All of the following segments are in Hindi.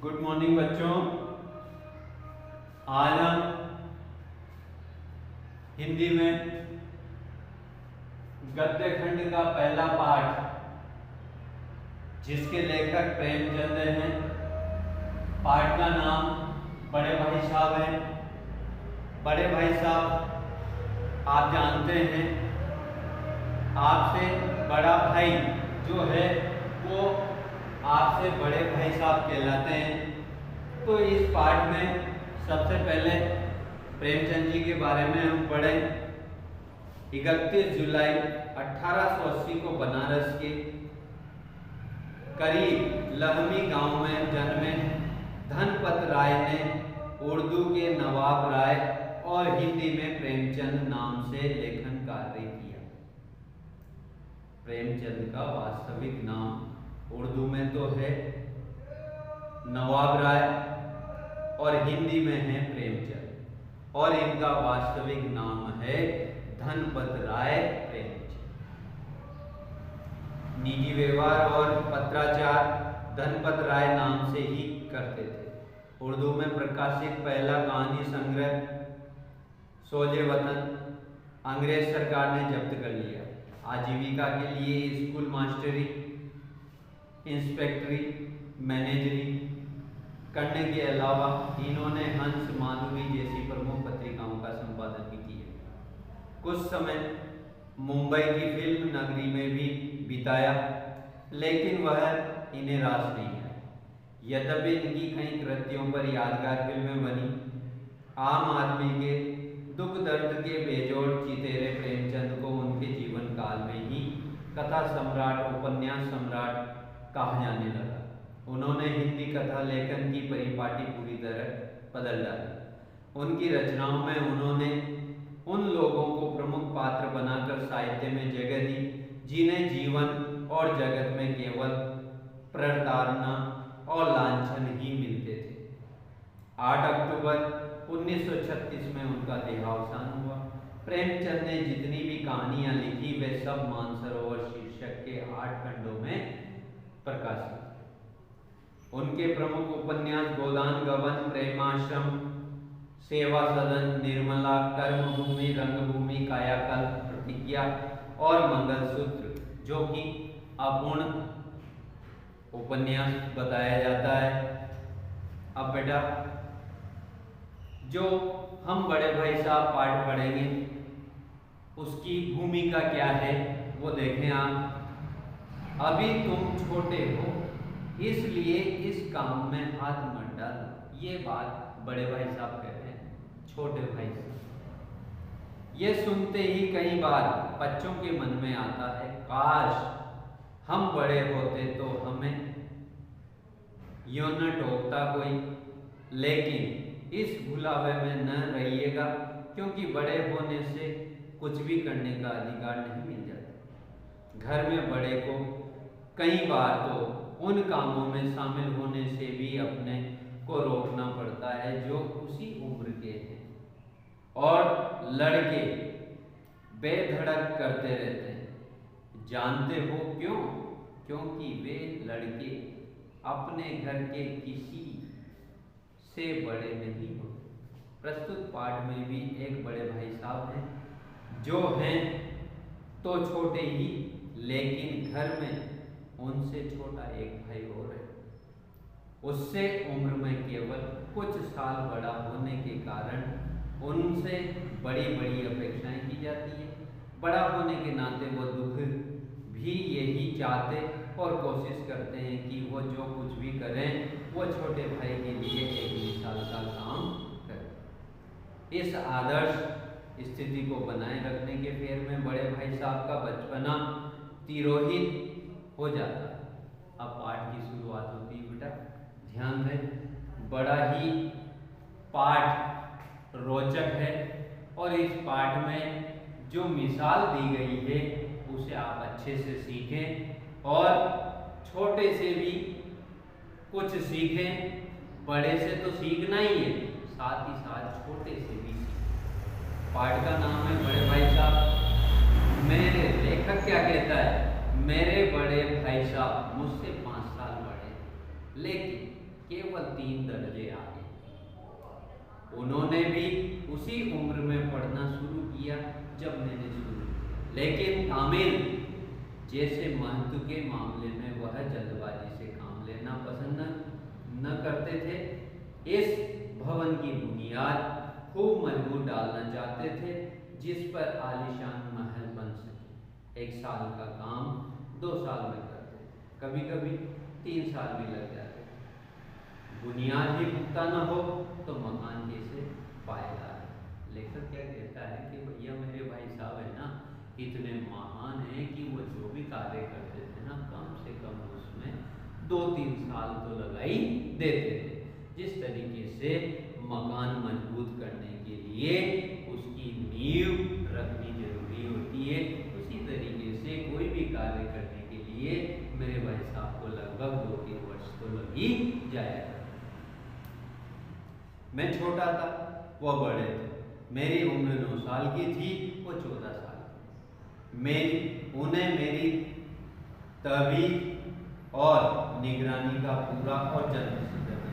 गुड मॉर्निंग बच्चों। आज हम हिंदी में गद्य खंड का पहला पाठ, जिसके लेखक प्रेमचंद हैं, पाठ का नाम बड़े भाई साहब है। बड़े भाई साहब आप जानते हैं, आपसे बड़ा भाई जो है वो आपसे बड़े भाई साहब कहलाते हैं। तो इस पाठ में सबसे पहले प्रेमचंद जी के बारे में हम पढ़े। 31 जुलाई 1880 को बनारस के करीब लहमी गांव में जन्मे धनपत राय ने उर्दू के नवाब राय और हिंदी में प्रेमचंद नाम से लेखन कार्य किया। प्रेमचंद का वास्तविक नाम उर्दू में तो है नवाब राय और हिंदी में है प्रेमचंद, और इनका वास्तविक नाम है धनपत राय प्रेमचंद। निजी व्यवहार और पत्राचार धनपत राय नाम से ही करते थे। उर्दू में प्रकाशित पहला कहानी संग्रह सोजे वतन अंग्रेज सरकार ने जब्त कर लिया। आजीविका के लिए स्कूल मास्टरी, इंस्पेक्टरी, मैनेजरी करने के अलावा इन्होंने हंस, मानवी जैसी प्रमुख पत्रिकाओं का संपादन भी किया। कुछ समय मुंबई की फिल्म नगरी में भी बिताया, लेकिन वह इन्हें रास नहीं है। यद्यपि इनकी कई कृतियों पर यादगार फिल्में बनी। आम आदमी के दुख दर्द के बेजोड़ चितेरे प्रेमचंद को उनके जीवन काल में ही कथा सम्राट, उपन्यास सम्राट कहा जाने लगा। उन्होंने हिंदी कथा लेखन की परिपाटी पूरी तरह बदल डाली। उनकी रचनाओं में उन्होंने उन लोगों को प्रमुख पात्र बनाकर साहित्य में जगह दी जिन्हें जीवन और जगत में केवल प्रताड़ना और लांछन ही मिलते थे। 8 अक्टूबर 1936 में उनका देहावसान हुआ। प्रेमचंद ने जितनी भी कहानियां लिखी वे सब मानसरोवर शीर्षक के 8 खंडों में प्रकाशित। उनके प्रमुख उपन्यास गोदान गबन, प्रेमाश्रम, सेवा सदन, निर्मला, कर्मभूमि, रंगभूमि, कायाकल्प, प्रतिज्ञा और मंगलसूत्र, जो कि अपूर्ण उपन्यास बताया जाता है। अब बेटा जो हम बड़े भाई साहब पाठ पढ़ेंगे उसकी भूमिका क्या है वो देखें आप। अभी तुम छोटे हो इसलिए इस काम में हाथ मत डालो। ये बात बड़े भाई साहब कहते हैं छोटे भाई साहब। ये सुनते ही कई बार बच्चों के मन में आता है, काश हम बड़े होते तो हमें यूं न टोकता कोई। लेकिन इस भुलावे में न रहिएगा, क्योंकि बड़े होने से कुछ भी करने का अधिकार नहीं मिल जाता। घर में बड़े को कई बार तो उन कामों में शामिल होने से भी अपने को रोकना पड़ता है जो उसी उम्र के हैं, और लड़के बेधड़क करते रहते हैं। जानते हो क्यों? क्योंकि वे लड़के अपने घर के किसी से बड़े नहीं होते। प्रस्तुत पाठ में भी एक बड़े भाई साहब हैं जो हैं तो छोटे ही, लेकिन घर में उनसे छोटा एक भाई और है। उससे उम्र में केवल कुछ साल बड़ा होने के कारण उनसे बड़ी बड़ी अपेक्षाएं की जाती है। बड़ा होने के नाते वो दुख भी यही चाहते और कोशिश करते हैं कि वो जो कुछ भी करें वो छोटे भाई के लिए एक मिसाल का काम करें। इस आदर्श स्थिति को बनाए रखने के फेर में बड़े भाई साहब का बचपना तिरोहित हो जाता है। अब पाठ की शुरुआत होती है बेटा, ध्यान दें। बड़ा ही पाठ रोचक है और इस पाठ में जो मिसाल दी गई है उसे आप अच्छे से सीखें और छोटे से भी कुछ सीखें। बड़े से तो सीखना ही है, साथ ही साथ छोटे से भी सीखें। पाठ का नाम है बड़े भाई साहब। मेरे लेखक क्या कहता है? मेरे बड़े भाई साहब मुझसे 5 साल बड़े, लेकिन केवल 3 दर्जे आगे। उन्होंने भी उसी उम्र में पढ़ना शुरू किया जब मैंने शुरू किया, लेकिन तामिल जैसे महत्व के मामले में वह जल्दबाजी से काम लेना पसंद न करते थे। इस भवन की बुनियाद खूब मजबूत डालना चाहते थे जिस पर आलीशान महल बन सके। 1 साल का काम 2 साल में करते, कभी कभी 3 साल भी लग जाते। बुनियाद ही पुख्ता न हो तो मकान कैसे पाएगा। लेखक क्या कहता है कि भैया मेरे भाई साहब है ना, इतने महान हैं कि वो जो भी कार्य करते थे ना, कम से कम उसमें 2-3 साल तो लगा ही देते थे। जिस तरीके से मकान मजबूत करने के लिए उसकी नींव रखनी जरूरी होती है, उसी तरीके से कोई भी कार्य करने के लिए मेरे भाई साहब को लगभग 2-3 वर्ष तो लग ही जाएगा। मैं छोटा था, वो बड़े थे। मेरी उम्र 9 साल की थी, वो 14 साल की। उन्हें मेरी तबीयत और निगरानी का पूरा और जन्म सिद्ध था।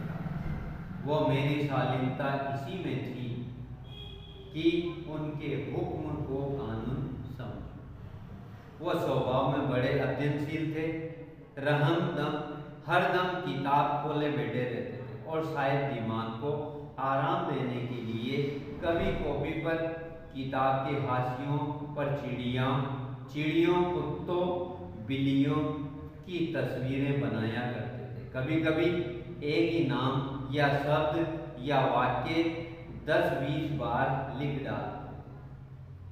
वो मेरी शालीनता इसी में थी कि उनके हुक्म को कानून समझ। वो स्वभाव में बड़े अध्ययनशील थे, हरदम किताब खोले बैठे रहते थे और शायद दिमाग को आराम देने के लिए कभी कॉपी पर किताब के हाशियों पर चिड़ियों, कुत्तों, बिल्लियों की तस्वीरें बनाया करते थे। कभी कभी एक ही नाम या शब्द या वाक्य 10-20 बार लिख डालते।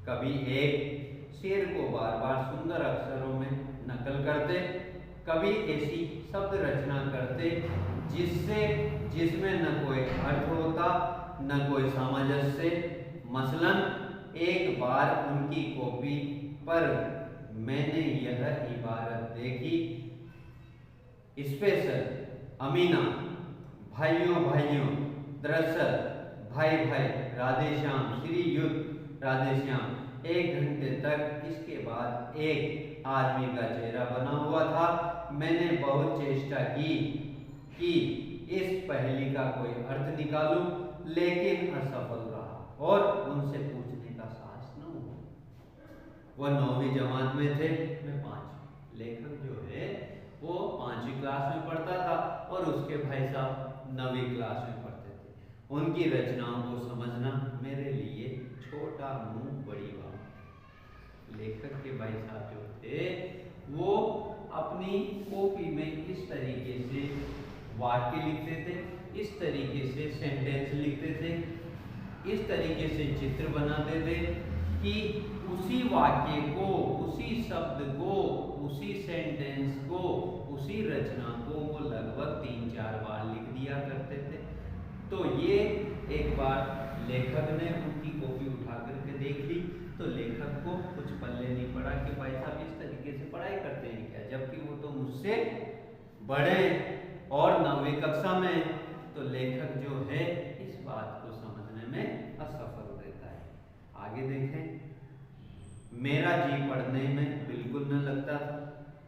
कभी एक शेर को बार बार सुंदर अक्षरों में नकल करते, कभी ऐसी शब्द रचना करते जिसमें न कोई अर्थ होता न कोई सामंजस्य। मसलन एक बार उनकी कॉपी पर मैंने यह इबारत देखी, स्पेशल अमीना, भाइयों, दरअसल भाई, राधे श्याम, श्री युद्ध राधे श्याम। 1 घंटे तक इसके बाद एक आदमी का चेहरा बना हुआ था। मैंने बहुत चेष्टा की कि इस पहेली का कोई अर्थ निकालूं, लेकिन असफल रहा और उनसे पूछने का साहस न हुआ। वह 9वीं जमात में थे, मैं 5वीं। लेखक जो है वो 5वीं क्लास में पढ़ता था और उसके भाई साहब 9वीं क्लास में पढ़ते थे। उनकी रचनाओं को समझना मेरे लिए छोटा मुंह बड़ी बात। लेखक के भाई साहब जो थे वो अपनी कॉपी में इस तरीके से वाक्य लिखते थे, इस तरीके से सेंटेंस लिखते थे, इस तरीके से चित्र बनाते थे कि उसी वाक्य को, उसी शब्द को, उसी सेंटेंस को, उसी रचना को वो लगभग 3-4 बार लिख दिया करते थे। तो ये एक बार लेखक ने उनकी कॉपी उठा करके देख ली तो लेखक को कुछ पल्ले नहीं पड़ा कि भाई साहब इस तरीके से पढ़ाई करते हैं क्या, जबकि वो तो मुझसे बड़े और 9वीं कक्षा में। तो लेखक जो है इस बात को समझने में असफल रहता है। आगे देखें। मेरा जी पढ़ने में बिल्कुल न लगता था।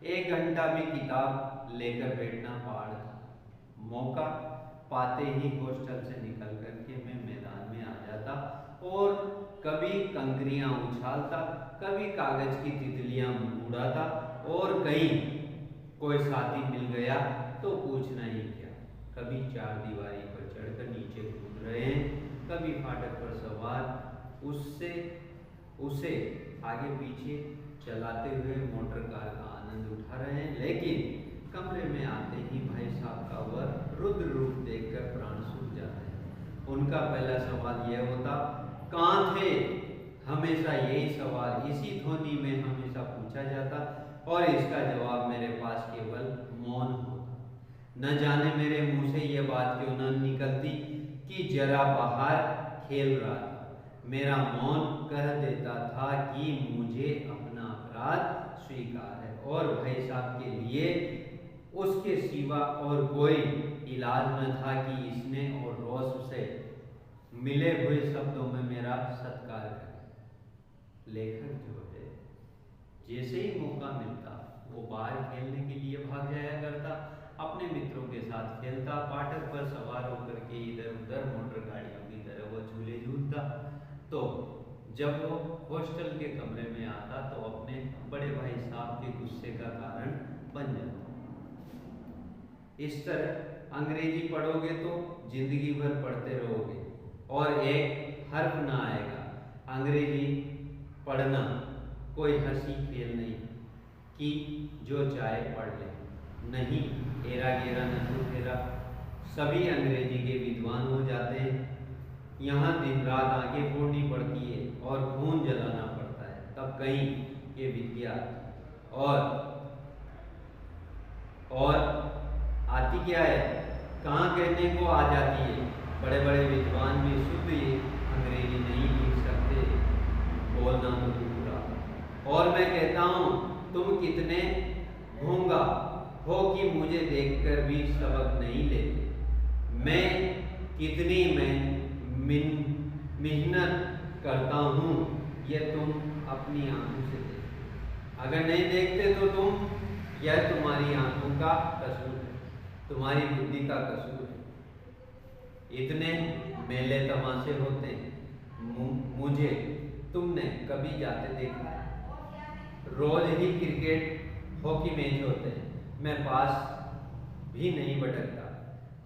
1 घंटा भी किताब लेकर बैठना पहाड़ था। मौका पाते ही हॉस्टल से निकल करके मैं मैदान में आ जाता और कभी कंकरियां उछालता, कभी कागज की तितलियां उड़ाता और कहीं कोई साथी मिल गया तो पूछना ही क्या। कभी 4 दीवारी पर चढ़कर नीचे कूद रहे हैं, कभी फाटक पर सवार उसे आगे पीछे चलाते हुए मोटर कार का आनंद उठा रहे हैं। लेकिन कमरे में आते ही भाई साहब का वह रुद्र रूप देखकर प्राण सूख जाते हैं। उनका पहला सवाल यह होता, कहाँ थे? हमेशा यही सवाल इसी ध्वनि में हमेशा पूछा जाता और इसका जवाब मेरे पास केवल मौन होता। न जाने मेरे मुंह से यह बात क्यों न निकलती कि जरा बाहर खेल रहा था। मेरा मौन कह देता था कि मुझे अपना अपराध स्वीकार है और भाई साहब के लिए उसके सिवा और कोई इलाज न था कि इसने और रोज से मिले हुए शब्दों में मेरा सत्कार करे। लेखक जो है जैसे ही मौका मिलता वो बाहर खेलने के लिए भाग जाया करता अपने मित्रों के साथ खेलता, पाठक पर सवार होकर के इधर उधर मोटर गाड़ियों की तरह वो झूले झूलता। तो जब वो हॉस्टल के कमरे में आता तो अपने बड़े भाई साहब के गुस्से का कारण बन जाता। इस तरह अंग्रेजी पढ़ोगे तो जिंदगी भर पढ़ते रहोगे और एक हर्फ ना आएगा। अंग्रेजी पढ़ना कोई हंसी खेल नहीं कि जो चाहे पढ़ ले, नहीं, एरा गेरा नटू फेरा। सभी अंग्रेजी के विद्वान हो जाते हैं। यहाँ दिन रात आगे फोड़नी पड़ती है और खून जलाना पड़ता है, तब कहीं ये विद्या और आती क्या है, कहाँ कहने को आ जाती है। बड़े बड़े विद्वान भी शुद्ध ये अंग्रेजी नहीं लिख सकते, बोलना तो दूसरा। और मैं कहता हूँ तुम कितने गूंगा हो कि मुझे देखकर भी सबक नहीं लेते। मैं कितनी मेहनत करता हूँ ये तुम अपनी आंखों से देखो। अगर नहीं देखते तो यह तुम्हारी आंखों का कसूर है, तुम्हारी बुद्धि का कसूर है। इतने मेले तमाशे होते मुझे तुमने कभी जाते देखा? रोज ही क्रिकेट हॉकी मैच होते हैं, मैं पास भी नहीं भटकता,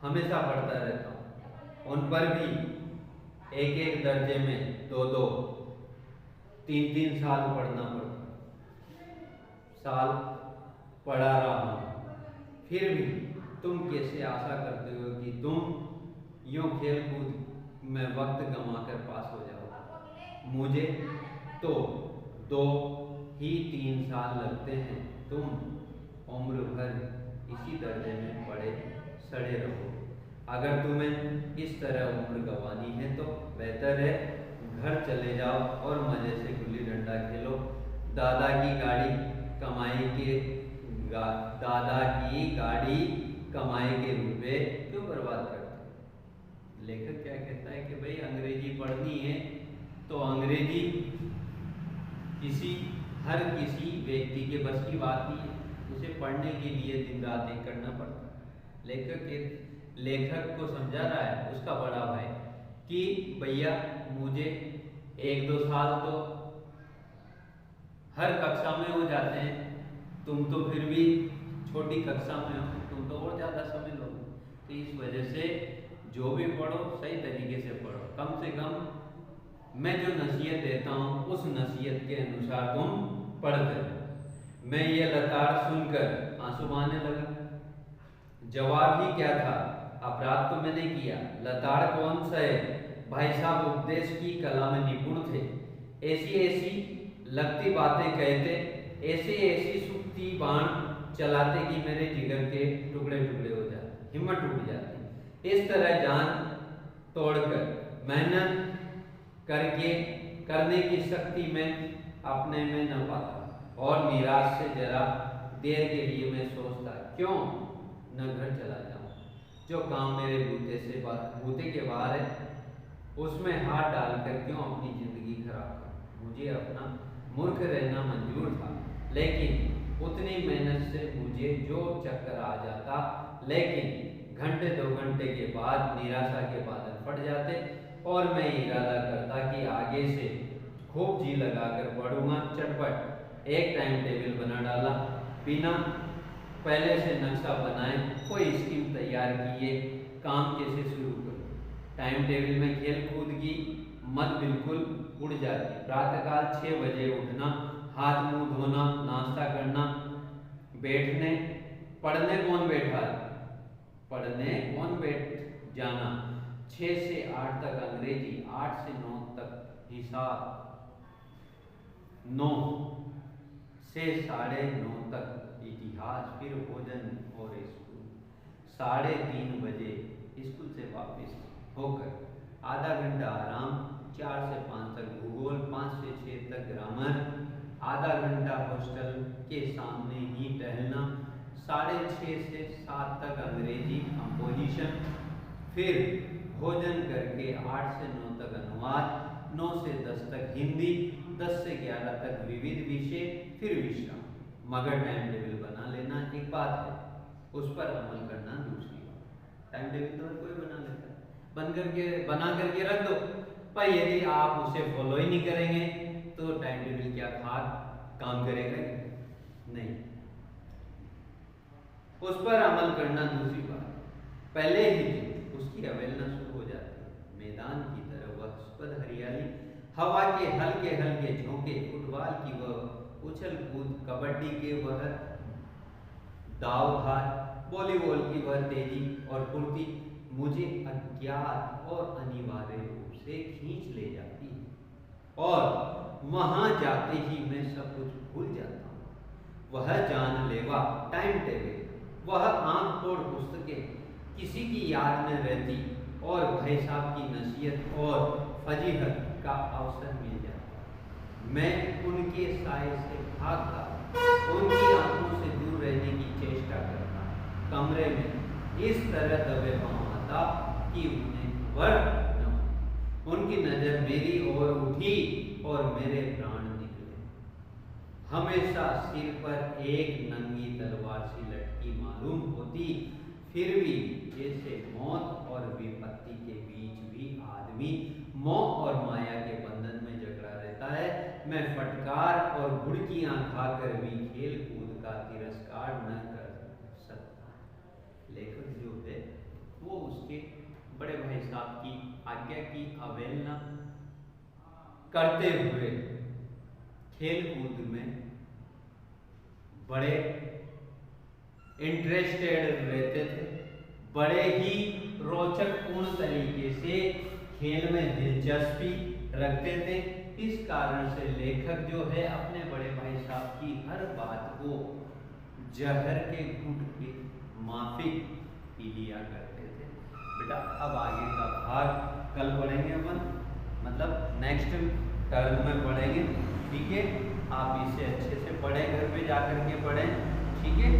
हमेशा पढ़ता रहता हूँ। उन पर भी एक एक दर्जे में 2-2 3-3 साल पढ़ना पड़ता। साल पढ़ा रहा हूँ, फिर भी तुम कैसे आशा करते हो कि तुम यूँ खेल कूद में वक्त गंवा कर पास हो जाओ? मुझे तो 2 ही 3 साल लगते हैं, तुम उम्र भर इसी दर्जे में पड़े सड़े रहो। अगर तुम्हें इस तरह उम्र गंवानी है तो बेहतर है घर चले जाओ और मजे से गुल्ली डंडा खेलो। दादा की गाड़ी कमाई के रुपए क्यों बर्बाद करते? लेखक क्या कहता है कि भाई अंग्रेजी पढ़नी है तो अंग्रेजी हर किसी व्यक्ति के बस की बात नहीं है, उसे पढ़ने के लिए दिन रात एक करना पड़ता है। लेखक को समझा रहा है उसका बड़ा भाई कि भैया मुझे 1-2 साल तो हर कक्षा में हो जाते हैं, तुम तो फिर भी छोटी कक्षा में हो, तुम तो और ज़्यादा समय लो। तो इस वजह से जो भी पढ़ो सही तरीके से पढ़ो। कम से कम मैं जो नसीहत देता हूँ उस नसीहत के अनुसार तुम पढ़ते रहो। मैं ये लताड़ सुनकर आंसू बहाने लगा। जवाब ही क्या था, अपराध तो मैंने किया, लताड़ कौन सा है? भाई साहब उपदेश की कला में निपुण थे, ऐसी ऐसी लगती बातें कहते, ऐसी ऐसी सुक्ति बाण चलाते कि मेरे जिगर के टुकड़े टुकड़े हो जाते, हिम्मत टूट जाती। इस तरह जान तोड़कर मेहनत करने की शक्ति में अपने में न पाता और निराश से जरा देर के लिए मैं सोचता क्यों न घर चला जाऊं। जो काम मेरे बूते के बाहर है उसमें हाथ डालकर क्यों अपनी जिंदगी खराब करूं। मुझे अपना मूर्ख रहना मंजूर था, लेकिन उतनी मेहनत से मुझे जो चक्कर आ जाता, लेकिन घंटे 2 घंटे के बाद निराशा के बादल फट जाते और मैं इरादा करता कि आगे से खूब जी लगाकर पढ़ूंगा। चटपट एक टाइम टेबल बना डाला, बिना पहले से नक्शा बनाए कोई स्कीम तैयार किए काम कैसे शुरू करूं। टाइम टेबल में खेल कूद की मत बिल्कुल उड़ जाती। प्रातःकाल 6 बजे उठना, हाथ मुंह धोना, नाश्ता करना, पढ़ने कौन बैठ जाना। 6 से 8 तक अंग्रेजी, 8 से 9 तक हिसाब, 9 से 9:30 तक इतिहास, फिर भोजन और स्कूल। 3:30 बजे स्कूल से वापस होकर आधा घंटा आराम, 4 से 5 तक भूगोल, 5 से 6 तक ग्रामर, आधा घंटा हॉस्टल के सामने ही टहलना, 6:30 से 7 तक अंग्रेजी कंपोजिशन, फिर भोजन करके 8 से 9 तक अनुवाद, 9 से 10 तक हिंदी, 10 से 11 तक विविध विषय, फिर विश्राम। मगर टाइम टेबल बना लेना एक बात है, उस पर अमल करना दूसरी बात। टाइम टेबल तो हर कोई बना लेता है, बना करके रख दो, पर यदि आप उसे फॉलो ही नहीं करेंगे तो टाइम टेबल क्या काम करेगा? नहीं। उस पर अमल करना दूसरी बात। पहले ही दिन उसकी अवहेलना शुरू हो जाती है। मैदान की तरफ वह हरियाली, हवा के हल्के हल्के झोंके, फुटबॉल की वह उछल कूद, कबड्डी के वह दाव भार, वॉलीबॉल की वह तेजी और फुर्ती मुझे अज्ञात और अनिवार्य रूप से खींच ले जाती है और वहां जाते ही मैं सब कुछ भूल जाता हूँ। वह जानलेवा टाइम टेबल, वह आंख फोड़ पुस्तकें किसी की याद में रहती और भाई साहब की नसीहत और फजीहत का अवसर मिल जाता। मैं उनके साए से भागता, उनकी आंखों से दूर रहने की चेष्टा करता, कमरे में इस तरह दबे पाँव आता कि उन्हें खबर न होती। उनकी नजर मेरी ओर उठी और मेरे प्राण निकले। हमेशा सिर पर एक नंगी तलवार सी लटकी मालूम होती, फिर भी जैसे मौत और विपत्ति के बीच भी आदमी मोह और माया के बंधन में जकड़ा रहता है। मैं फटकार और घुड़कियां खाकर भी खेल कूद का तिरस्कार न कर सकता। लेखक जो है वो उसके बड़े भाई साहब की आज्ञा की अवहेलना करते हुए खेल कूद में बड़े इंटरेस्टेड रहते थे, बड़े ही रोचक पूर्ण तरीके से खेल में दिलचस्पी रखते थे। इस कारण से लेखक जो है अपने बड़े भाई साहब की हर बात को जहर के घूंट के माफिक पी लिया करते थे। बेटा अब आगे का भाग कल पढ़ेंगे अपन, मतलब नेक्स्ट टर्म में पढ़ेंगे, ठीक है? आप इसे अच्छे से पढ़ें, घर पे जाकर के पढ़ें, ठीक है?